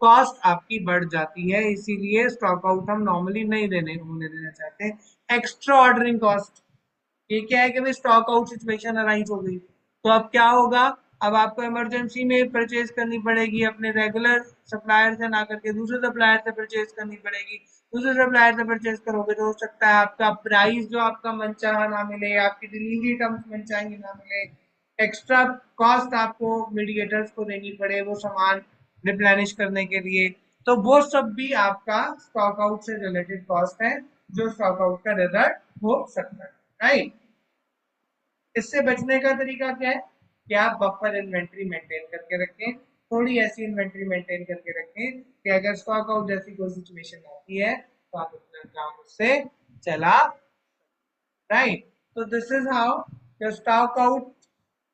कॉस्ट आपकी बढ़ जाती है, इसीलिए स्टॉक आउट हम नॉर्मली नहीं होने देना चाहते। एक्स्ट्रा ऑर्डरिंग कॉस्ट, ये क्या है कि भाई स्टॉक आउट सिचुएशन अराइज हो गई, तो अब क्या होगा, अब आपको इमरजेंसी में परचेज करनी पड़ेगी, अपने रेगुलर सप्लायर से ना करके दूसरे सप्लायर से परचेज करनी पड़ेगी। दूसरे सप्लायर से परचेज करोगे तो हो सकता है आपका प्राइस जो आपका मनचाहा ना मिले, आपकी डिलीवरी टर्म्स मनचाही ना मिले, एक्स्ट्रा कॉस्ट आपको मीडिएटर्स को देनी पड़े वो सामान रिप्लेनिश करने के लिए, तो वो सब भी आपका स्टॉक आउट से रिलेटेड कॉस्ट है, जो स्टॉक आउट का रिजल्ट हो सकता है, राइट। इससे बचने का तरीका क्या है कि आप बफर इन्वेंट्री मेंटेन करके रखें, थोड़ी ऐसी इन्वेंट्री मेंटेन करके रखें कि अगर स्टॉक आउट जैसी कोई सिचुएशन आती है तो आप अपना काम उससे चला, right. So this is how your stock out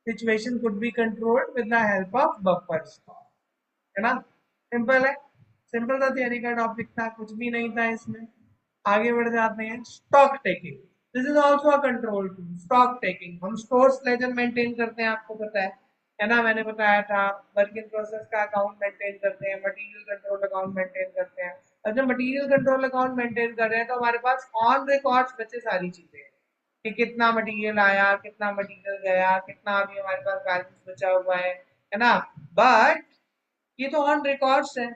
situation could be controlled with the help of buffer stock, है ना। सिंपल है, सिंपल सा थियरी का टॉपिक था, कुछ भी नहीं था इसमें। आगे बढ़ जाते हैं, stock taking. This is also a control tool. Stock taking, हम स्टोर्स लेजर मेंटेन करते हैं, आपको पता है ना, मैंने बताया था। वर्क इन प्रोसेस का अकाउंट मेंटेन करते हैं, मटेरियल कंट्रोल अकाउंट मेंटेन करते हैं। और जब मटेरियल कंट्रोल अकाउंट मेंटेन कर रहे हैं तो हमारे पास ऑन रिकॉर्ड्स बचे सारी चीजें कि कितना मटेरियल आया, कितना मटेरियल गया, कितना अभी हमारे पास बैलेंस बचा हुआ है ना। बट ये तो ऑन रिकॉर्ड्स है।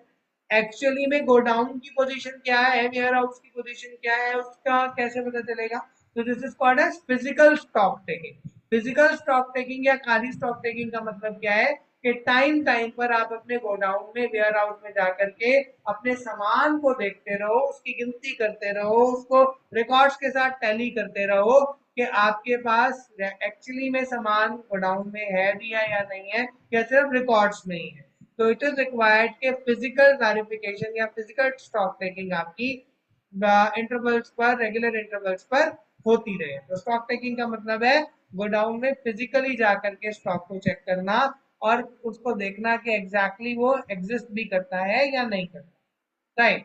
एक्चुअली में गोडाउन की पोजीशन क्या है, वेयर हाउस की पोजीशन क्या है, उसका कैसे पता चलेगा। तो this is called as physical stock taking. Physical stock taking या खाली स्टॉक टेकिंग का मतलब क्या है कि टाइम टाइम पर आप अपने गोडाउन में, वेयर हाउस में जाकर के अपने सामान को देखते रहो, उसकी गिनती करते रहो, उसको रिकॉर्ड्स के साथ टैली करते रहो कि आपके पास एक्चुअली में सामान गोडाउन में है भी है या नहीं है, या सिर्फ रिकॉर्ड्स में ही है। तो इट इज रिक्वायर्ड के फिजिकल वेरिफिकेशन या फिजिकल स्टॉक टेकिंग आपकी इंटरवल्स पर, रेगुलर इंटरवल्स पर होती रहे। तो स्टॉक टेकिंग का मतलब है गोडाउन में फिजिकली जाकर के स्टॉक को चेक करना और उसको देखना कि एग्जैक्टली वो एग्जिस्ट भी करता है या नहीं करता, राइट।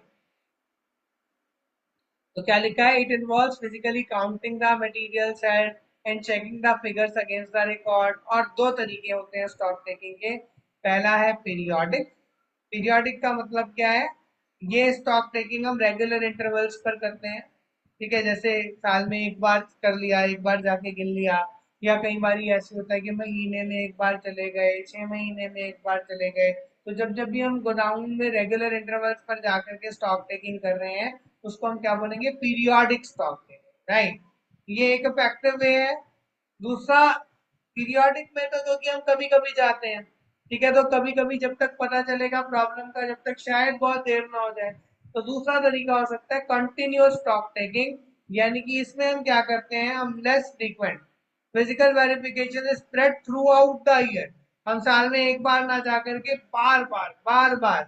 तो क्या लिखा है, it involves physically counting the materials and checking the figures against the record. और दो तरीके होते हैं स्टॉक टेकिंग के। पहला है पीरियोडिक। पीरियोडिक का मतलब क्या है, ये स्टॉक टेकिंग हम रेगुलर इंटरवल्स पर करते हैं, ठीक है। जैसे साल में एक बार कर लिया, एक बार जाके गिन लिया, या कई बार ऐसे होता है कि महीने में एक बार चले गए, 6 महीने में एक बार चले गए। तो जब जब भी हम गोडाउन में रेगुलर इंटरवल्स पर जाकर के स्टॉक टेकिंग कर रहे हैं उसको हम क्या बोलेंगे, पीरियोडिक स्टॉक टेकिंग, राइट। ये एक इफेक्टिव वे है। दूसरा पीरियोडिक मेथड हो कि हम कभी कभी जाते हैं, ठीक है, तो कभी कभी जब तक पता चलेगा प्रॉब्लम का, जब तक शायद बहुत देर ना हो जाए। तो दूसरा तरीका हो सकता है कंटिन्यूअस स्टॉक टेकिंग, यानी कि इसमें हम क्या करते हैं, हम less frequent physical verification is spread through out the year. हम साल में एक बार ना जाकर के बार बार,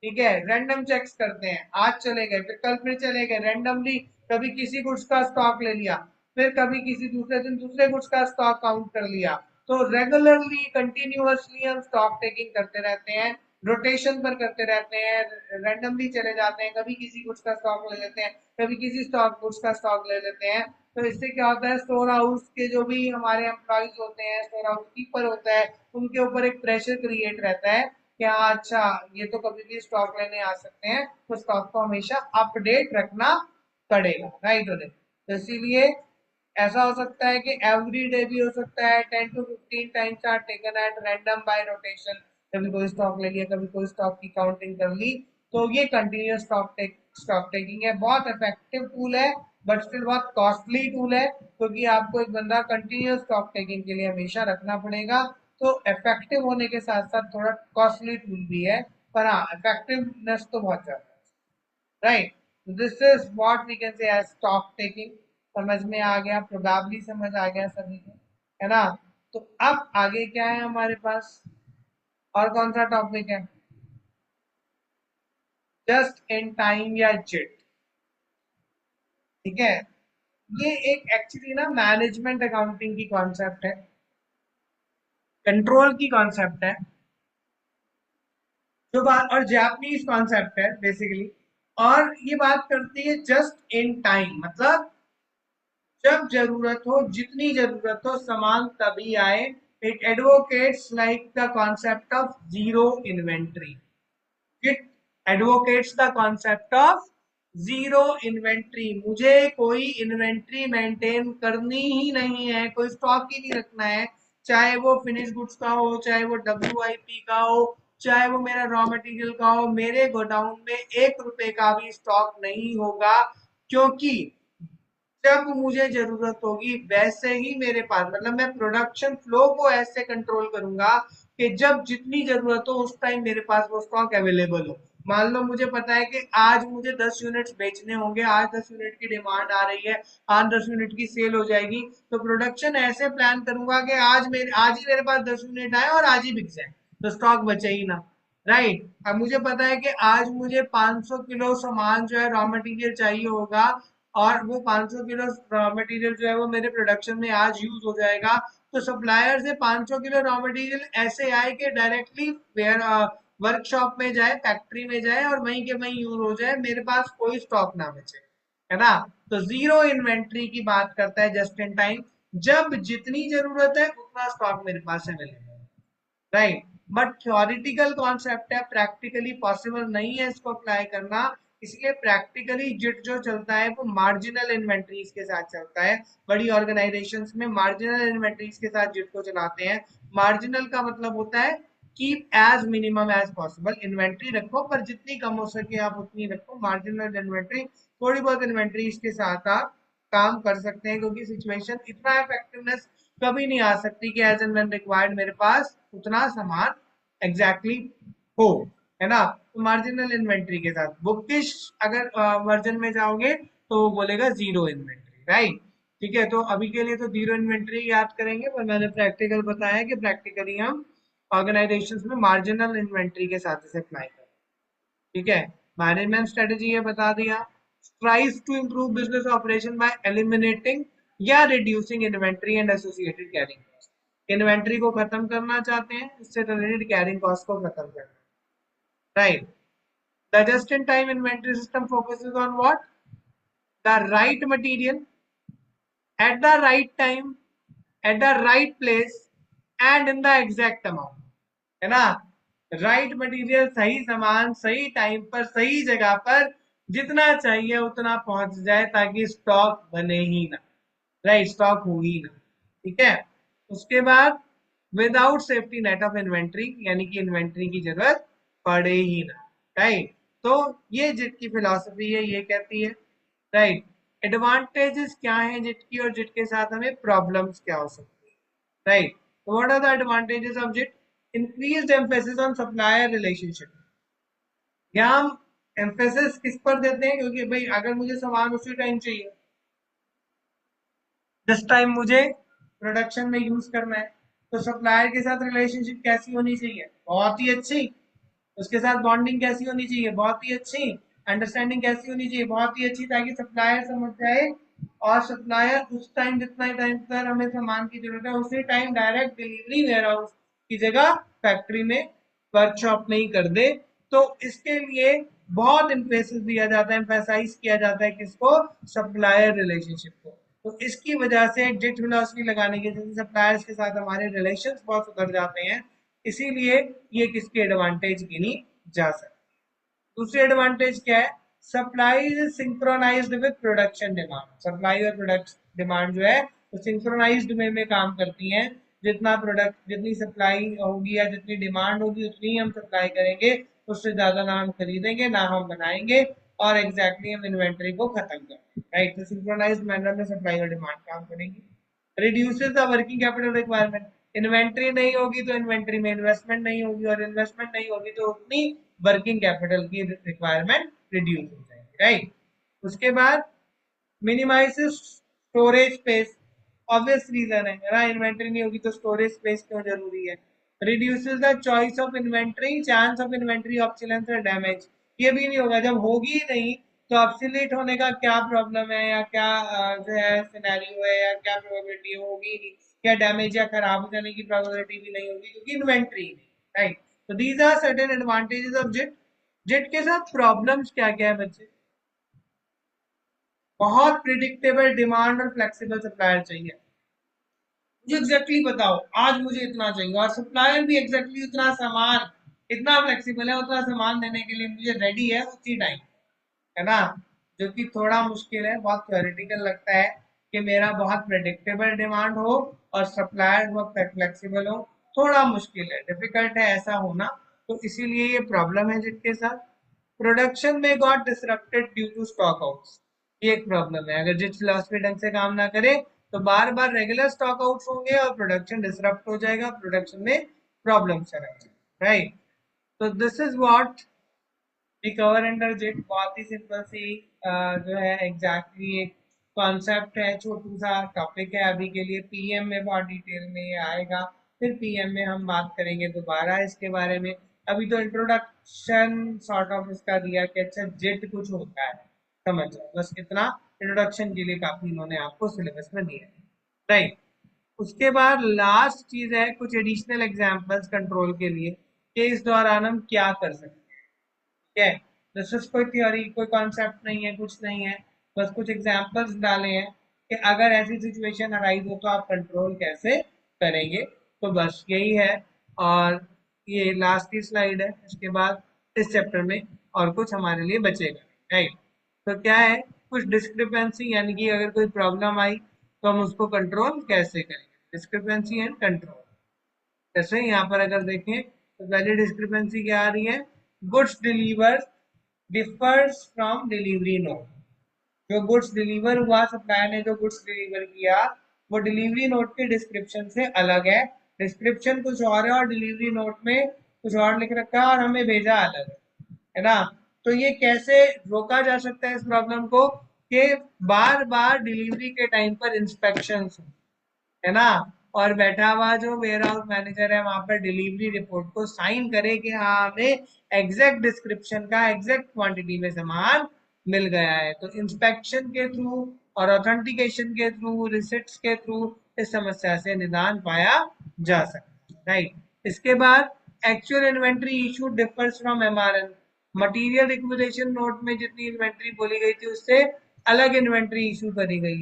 ठीक है, रैंडम चेक्स करते हैं। आज चले गए, फिर कल फिर चले गए रैंडमली, कभी किसी गुड्स का स्टॉक ले लिया, फिर कभी किसी दूसरे दिन दूसरे गुड्स का स्टॉक काउंट कर लिया। तो रेगुलरली कंटिन्यूअसली हम स्टॉक टेकिंग करते रहते हैं, रोटेशन पर करते रहते हैं, रैंडमली चले जाते हैं, कभी किसी गुड्स का स्टॉक ले लेते हैं, कभी किसी स्टॉक गुड्स का स्टॉक ले लेते हैं। तो इससे क्या होता है, स्टोर हाउस के जो भी हमारे एम्प्लॉइज होते हैं, स्टोर हाउस कीपर होता है, उनके ऊपर एक प्रेशर क्रिएट रहता है कि हाँ अच्छा, ये तो कभी भी स्टॉक लेने आ सकते हैं, तो स्टॉक को हमेशा अपडेट रखना पड़ेगा, राइट। उन्हें तो इसीलिए ऐसा हो सकता है कि एवरी डे भी हो सकता है, 10 to 15 times are taken at random by rotation. कभी कोई स्टॉक ले लिया, कभी कोई स्टॉक की काउंटिंग कर ली। तो ये कंटिन्यूस स्टॉक टेकिंग है, बहुत इफेक्टिव टूल है, बट स्टिल बहुत कॉस्टली टूल है, क्योंकि आपको एक बंदा कंटिन्यूस स्टॉक टेकिंग के लिए हमेशा रखना पड़ेगा। तो इफेक्टिव होने के साथ साथ थोड़ा कॉस्टली टूल भी है, पर हाँ इफेक्टिवनेस तो बहुत ज्यादा है, right. This is what we can say as stock taking. समझ में आ गया, प्रोबेबली समझ आ गया सभी को, है ना। तो अब आगे क्या है हमारे पास, और कौन सा टॉपिक है, जस्ट इन टाइम या जिट, ठीक है। ये एक एक्चुअली ना मैनेजमेंट अकाउंटिंग की कॉन्सेप्ट है, कंट्रोल की कॉन्सेप्ट है, जो बात, और जापानीज कॉन्सेप्ट है बेसिकली। और ये बात करती है जस्ट इन टाइम, मतलब जब जरूरत हो, जितनी जरूरत हो, सामान तभी आए। It advocates like the concept of zero inventory. It advocates the concept of zero inventory. मुझे कोई इन्वेंट्री मेंटेन करनी ही नहीं है, कोई स्टॉक ही नहीं रखना है, चाहे वो फिनिश गुड्स का हो, चाहे वो WIP का हो, चाहे वो मेरा रॉ मटेरियल का हो। मेरे गोडाउन में 1 रुपए का भी स्टॉक नहीं होगा, क्योंकि जब मुझे जरूरत होगी वैसे ही मेरे पास, मतलब मैं प्रोडक्शन फ्लो को ऐसे कंट्रोल करूंगा कि जब जितनी जरूरत हो उस टाइम मेरे पास वो स्टॉक अवेलेबल हो। मान लो मुझे पता है कि आज मुझे 10 यूनिट्स बेचने होंगे, आज 10 यूनिट की डिमांड आ रही है, आज 10 यूनिट की सेल हो जाएगी, तो प्रोडक्शन ऐसे प्लान करूंगा कि आज ही मेरे पास 10 यूनिट आए और आज ही बिक जाए, तो स्टॉक बचे ही ना। राइट। अब मुझे पता है कि आज मुझे 500 किलो सामान जो है रॉ मटेरियल चाहिए होगा, और वो 500 किलो रॉ मटेरियल जो है वो मेरे प्रोडक्शन में आज यूज हो जाएगा। तो सप्लायर से 500 किलो रॉ मटेरियल ऐसे आए कि डायरेक्टली वेयर वर्कशॉप में जाए, फैक्ट्री में जाए और वहीं के वहीं यूज हो जाए, मेरे पास कोई स्टॉक ना बचे, है ना। तो जीरो इन्वेंट्री की बात करता है जस्ट इन टाइम, जब जितनी जरूरत है उतना स्टॉक मेरे पास अवेलेबल है, राइट। बट थ्योरिटिकल कॉन्सेप्ट है, प्रैक्टिकली पॉसिबल नहीं है इसको अप्लाई करना। इसलिए प्रैक्टिकली जिट जो चलता है वो मार्जिनल इन्वेंट्रीज के साथ चलता है। बड़ी ऑर्गेनाइजेशंस में मार्जिनल इन्वेंट्रीज के साथ जिट को चलाते हैं। मार्जिनल का मतलब होता है keep as minimum as possible, inventory रखो पर जितनी कम हो सके आप उतनी रखो, मार्जिनल इन्वेंट्री। थोड़ी बहुत इन्वेंट्री के साथ आप काम कर सकते हैं, क्योंकि सिचुएशन इतना इफेक्टिवनेस कभी नहीं आ सकती कि एज एंड व्हेन रिक्वायर्ड मेरे पास उतना सामान एग्जैक्टली हो, है ना। तो मार्जिनल इन्वेंट्री के साथ बुकिश अगर वर्जन में जाओगे तो वो बोलेगा जीरो इन्वेंट्री, राइट। ठीक है, तो अभी के लिए तो जीरो इन्वेंट्री याद करेंगे, पर मैंने प्रैक्टिकल बताया कि प्रैक्टिकली हम ऑर्गेनाइजेशंस में मार्जिनल इन्वेंट्री के साथ इसे अप्लाई करें। ठीक है, मैनेजमेंट स्ट्रेटेजी ये बता दिया। Tries to improve business operation by eliminating या reducing inventory and associated carrying cost. Inventory को खत्म करना चाहते हैं, इससे रिलेटेड कैरिंग कॉस्ट को खत्म करना, right. The just in time inventory system focuses on what, the right material at the right time at the right place and in the exact amount, है ना। राइट मटेरियल, सही सामान सही time पर सही जगह पर, जितना चाहिए उतना पहुंच जाए ताकि स्टॉक बने ही ना, राइट, स्टॉक हो ही ना। ठीक है, उसके बाद without safety net of inventory, यानी कि इन्वेंट्री की जरूरत पड़े ही ना, राइट। तो ये जितकी फिलॉसफी है ये कहती है, राइट। एडवांटेजेस क्या है जिट की, और जिट के साथ हमें प्रॉब्लम्स क्या हो सकती है, right. What are the advantages of JIT? Increased emphasis on supplier relationship. यहाँ हम एम्फेसिस किस पर देते हैं, क्योंकि भाई अगर मुझे सामान उसी टाइम चाहिए जिस टाइम मुझे प्रोडक्शन में यूज करना है, तो सप्लायर के साथ रिलेशनशिप कैसी होनी चाहिए, बहुत ही अच्छी। उसके साथ बॉन्डिंग कैसी होनी चाहिए, बहुत ही अच्छी। अंडरस्टैंडिंग कैसी होनी चाहिए, बहुत ही अच्छी, ताकि सप्लायर समझ जाए और सप्लायर उस टाइम जितना टाइम पर हमें सामान की जरूरत है उसी time direct delivery warehouse की जगह फैक्ट्री में, वर्कशॉप में ही कर दे। तो इसके लिए बहुत इम्फेसिस दिया जाता है, एम्फेसाइज किया जाता है किसको, सप्लायर रिलेशनशिप को। तो इसकी वजह से जिट फिलॉसफी लगाने की वजह से सप्लायर्स के साथ हमारे रिलेशंस बहुत सुधर जाते हैं। इसीलिए ये किसकी एडवांटेज गिनी जा सकती है। दूसरी एडवांटेज क्या है, supply is synchronised with production demand. Supply और प्रोडक्ट डिमांड जो है वो सिंक्रोनाइज्ड वे में काम करती हैं। जितना प्रोडक्ट, जितनी सप्लाई होगी या जितनी डिमांड होगी उतनी ही हम सप्लाई करेंगे, उससे ज्यादा ना हम खरीदेंगे ना हम बनाएंगे, और एग्जैक्टली हम इन्वेंट्री को खत्म करेंगे, राइट। तो सिंक्रोनाइज्ड मैनर में सप्लाई और डिमांड काम करेंगी। Reduces the working capital requirement. Inventory नहीं होगी तो इन्वेंट्री में इन्वेस्टमेंट नहीं होगी, और इन्वेस्टमेंट नहीं होगी तो उतनी वर्किंग कैपिटल की रिक्वायरमेंट रिड्यूस हो जाएगी, राइट। उसके बाद minimises storage space. Obvious reason है ना, इन्वेंट्री नहीं होगी तो स्टोरेज स्पेस क्यों जरूरी है। Reduces the choice of inventory, chance of inventory obsolescence और डैमेज। ये भी नहीं होगा, जब होगी ही नहीं तो ऑब्सोलीट होने का क्या प्रॉब्लम है, या क्या जो है सिनेरियो है, या क्या प्रोबेबिलिटी होगी ही नहीं, या डैमेज या खराब हो जाने की प्रोबेबिलिटी भी नहीं होगी क्योंकि इन्वेंट्री नहीं, राइट। तो these are certain advantages of JIT. JIT के साथ प्रॉब्लम्स क्या क्या है बच्चे? बहुत प्रिडिक्टेबल डिमांड और फ्लेक्सिबल सप्लायर चाहिए। मुझे एग्जैक्टली बताओ आज मुझे इतना चाहिए, और सप्लायर भी एग्जैक्टली उतना सामान, इतना फ्लेक्सिबल है, उतना सामान देने के लिए मुझे रेडी है उसी टाइम, है ना। जो कि थोड़ा मुश्किल है, बहुत थ्योरेटिकल लगता है कि मेरा बहुत प्रेडिक्टेबल डिमांड हो और सप्लायर बहुत फ्लेक्सिबल हो। थोड़ा मुश्किल है, डिफिकल्ट है ऐसा होना। तो इसीलिए ये प्रॉब्लम है जिसके साथ। प्रोडक्शन में got disrupted due to stock outs. ये एक प्रॉब्लम है, अगर जिस फिलॉसफी ढंग से काम ना करे तो बार बार रेगुलर स्टॉक आउट्स होंगे और प्रोडक्शन डिसरप्ट हो जाएगा, प्रोडक्शन में प्रॉब्लम रहेगा, राइट। तो this is what recover under JIT. बहुत ही सिंपल सी जो है एग्जैक्टली एक कॉन्सेप्ट है, छोटू सा टॉपिक है अभी के लिए। पीएम में बहुत डिटेल में ये आएगा, फिर पीएम में हम बात करेंगे दोबारा इसके बारे में। अभी तो इंट्रोडक्शन सॉर्ट ऑफ इसका दिया कि अच्छा जेट कुछ होता है, समझ जाओ, बस इतना इंट्रोडक्शन के लिए काफी इन्होंने आपको सिलेबस में दिया है, राइट। उसके बाद लास्ट चीज है कुछ एडिशनल एग्जांपल्स कंट्रोल के लिए कि इस दौरान हम क्या कर सकते हैं, ठीक है। दिस इज कोई थ्योरी, कोई कॉन्सेप्ट नहीं है, कुछ नहीं है, बस कुछ एग्जांपल्स डाले हैं कि अगर ऐसी सिचुएशन अराइज हो तो आप कंट्रोल कैसे करेंगे, तो बस यही है। और ये लास्ट की स्लाइड है, इसके बाद इस चैप्टर में और कुछ हमारे लिए बचेगा, राइट। तो क्या है, कुछ डिस्क्रिपेंसी यानी कि अगर कोई प्रॉब्लम आई तो हम उसको कंट्रोल कैसे करेंगे, डिस्क्रिपेंसी एंड कंट्रोल। जैसे यहाँ पर अगर देखें तो पहली डिस्क्रिपेंसी क्या आ रही है, goods deliver differs from delivery note. जो गुड्स डिलीवर हुआ, सप्लायर ने जो गुड्स डिलीवर किया, वो डिलीवरी नोट के डिस्क्रिप्शन से अलग है। डिस्क्रिप्शन कुछ और है और डिलीवरी नोट में कुछ और लिख रखा है और हमें भेजा अलग है ना। तो ये कैसे रोका जा सकता है इस प्रॉब्लम को, कि बार बार डिलीवरी के टाइम पर इंस्पेक्शन है ना, और बैठा हुआ जो वेयर हाउस मैनेजर है वहां पर डिलीवरी रिपोर्ट को साइन करे कि हाँ हमें एग्जैक्ट डिस्क्रिप्शन का एग्जैक्ट क्वांटिटी में सामान मिल गया है। तो इंस्पेक्शन के थ्रू और ऑथेंटिकेशन के थ्रू, रिसिप्ट्स के थ्रू इस समस्या से निदान पाया जा सकता है, राइट। इसके बाद actual inventory issue differs from MRN. Material requisition note में जितनी इन्वेंट्री बोली गई थी उससे अलग इन्वेंट्री इशू करी गई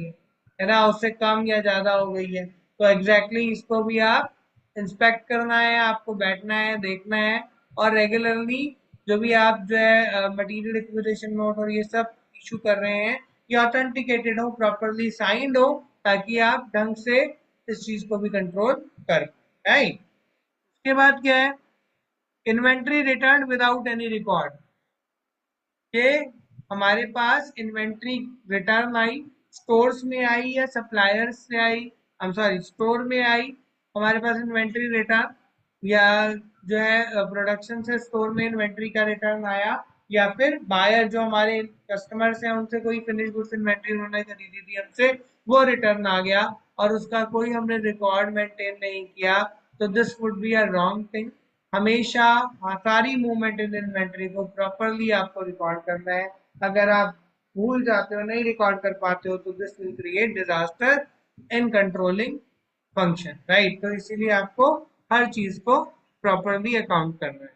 है ना, उससे कम या ज्यादा हो गई है। तो एग्जैक्टली exactly इसको भी आप इंस्पेक्ट करना है, आपको बैठना है, देखना है, और रेगुलरली जो भी आप जो है मटेरियल एक्विजिशन नोट और ये सब इशू कर रहे हैं, ये ऑथेंटिकेटेड हो, प्रॉपरली साइंड हो, ताकि आप ढंग से इस चीज को भी कंट्रोल कर, राइट। उसके बाद क्या है, inventory return without any record, कि हमारे पास इन्वेंट्री रिटर्न आई, स्टोर्स में आई या सप्लायर्स से आई, आई एम सॉरी स्टोर में आई, हमारे पास इन्वेंट्री रिटर्न, या जो है प्रोडक्शन से स्टोर में इन्वेंट्री का रिटर्न आया, या फिर बायर जो हमारे कस्टमर्स हैं उनसे कोई फिनिश गुड्स इन्वेंट्री उन्होंने खरीदी थी हमसे, वो रिटर्न आ गया और उसका कोई हमने रिकॉर्ड मेंटेन नहीं किया, तो this would be a wrong thing. हमेशा सारी मूवमेंट इन इन्वेंट्री को प्रॉपरली आपको रिकॉर्ड करना है। अगर आप भूल जाते हो, नहीं रिकॉर्ड कर पाते हो, तो this will create disaster in controlling function, right. तो इसीलिए आपको हर चीज को प्रॉपरली अकाउंट करना है।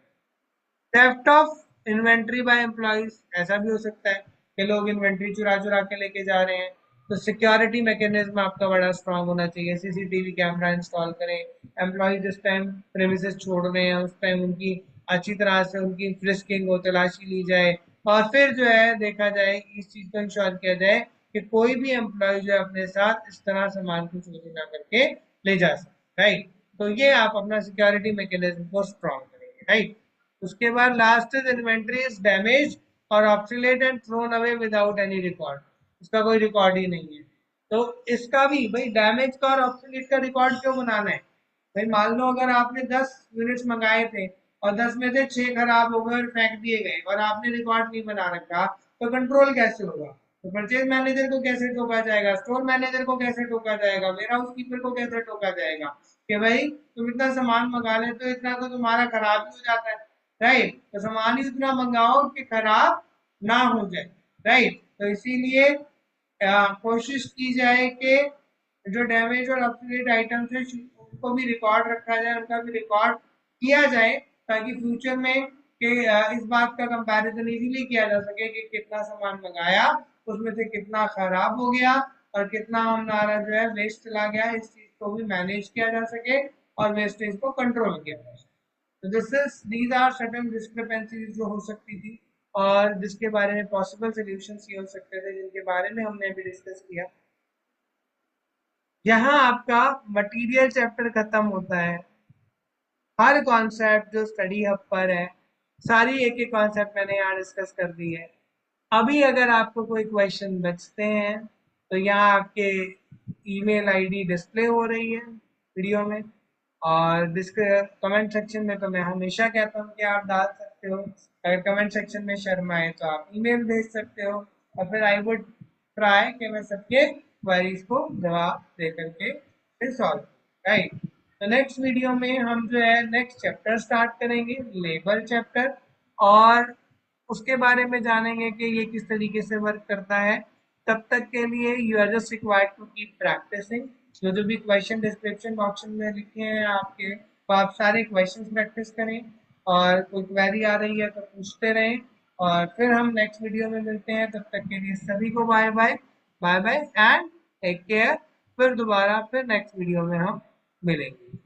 Theft of inventory by employees, ऐसा भी हो सकता है कि लोग इन्वेंट्री चुरा चुरा के लेके जा रहे हैं, तो सिक्योरिटी मैकेनिज्म आपका बड़ा स्ट्रांग होना चाहिए, सीसीटीवी कैमरा इंस्टॉल करें। एम्प्लॉय जिस टाइम प्रेमिसेस छोड़ रहे हैं उस टाइम उनकी अच्छी तरह से उनकी फ्रिस्किंग हो, तलाशी ली जाए, और फिर जो है देखा जाए, इस चीज को इंश्योर किया जाए कि कोई भी एम्प्लॉय जो है अपने साथ इस तरह सामान को चोरी ना करके ले जा सके, राइट। तो ये आप अपना सिक्योरिटी मैकेनिज्म को स्ट्रांग करेंगे, राइट। उसके बाद last is inventory is damage और obsolete and thrown away without any record, उसका कोई रिकॉर्ड ही नहीं है। तो इसका भी भाई डैमेज का और ऑब्सोलेट का रिकॉर्ड क्यों बनाना है, भाई मान लो अगर आपने 10 यूनिट्स मंगाए थे और 10 में से 6 खराब हो गए और फेंक दिए गए और आपने रिकॉर्ड नहीं बना रखा, तो कंट्रोल कैसे होगा, तो परचेज मैनेजर को कैसे टोका जाएगा, स्टोर मैनेजर को कैसे टोका जाएगा, वेयर हाउस कीपर को कैसे टोका जाएगा कि भाई तुम इतना सामान मंगा लेते हो, इतना तो तुम्हारा खराब ही हो जाता है, राइट। तो सामान ही उतना मंगाओ कि खराब ना हो जाए, राइट। तो इसीलिए कोशिश की जाए कि जो डैमेज और अपडेट आइटम्स है उनको भी रिकॉर्ड रखा जाए, उनका भी रिकॉर्ड किया जाए, ताकि फ्यूचर में कि इस बात का कंपैरिजन इजीली किया जा सके कि कितना सामान मंगाया, उसमें से कितना खराब हो गया और कितना हमारा जो है वेस्ट चला गया, इस चीज को भी मैनेज किया जा सके और वेस्टेज को कंट्रोल किया जा सके। तो दीज आर सर्टेन डिस्क्रिपेंसीज जो हो सकती थी और जिसके बारे में पॉसिबल सॉल्यूशंस ये हो सकते थे, जिनके बारे में हमने अभी डिस्कस किया। यहाँ आपका मटेरियल चैप्टर खत्म होता है। हर कॉन्सेप्ट जो स्टडी हब पर है, सारी एक एक कॉन्सेप्ट मैंने यहाँ डिस्कस कर दी है। अभी अगर आपको कोई क्वेश्चन बचते हैं तो यहाँ आपके ईमेल आईडी डिस्प्ले हो रही है वीडियो में, और कमेंट सेक्शन में तो मैं हमेशा कहता हूँ कि आप डाल सकते हो। अगर कमेंट सेक्शन में शर्म आए तो आप ईमेल भेज सकते हो, और फिर आई वुड ट्राई कि मैं सबके क्वेरीज को जवाब दे करके फिर सॉल्व, राइट। तो नेक्स्ट वीडियो में हम जो है नेक्स्ट चैप्टर स्टार्ट करेंगे, लेबल चैप्टर, और उसके बारे में जानेंगे कि ये किस तरीके से वर्क करता है। तब तक के लिए you are just required to keep practising. जो भी क्वेश्चन डिस्क्रिप्शन बॉक्स में लिखे हैं आपके, तो आप सारे क्वेश्चन प्रैक्टिस करें, और कोई क्वेरी आ रही है तो पूछते रहें। और फिर हम नेक्स्ट वीडियो में मिलते हैं, तब तक के लिए सभी को bye bye, bye bye and take care. फिर दोबारा फिर नेक्स्ट वीडियो में हम मिलेंगे।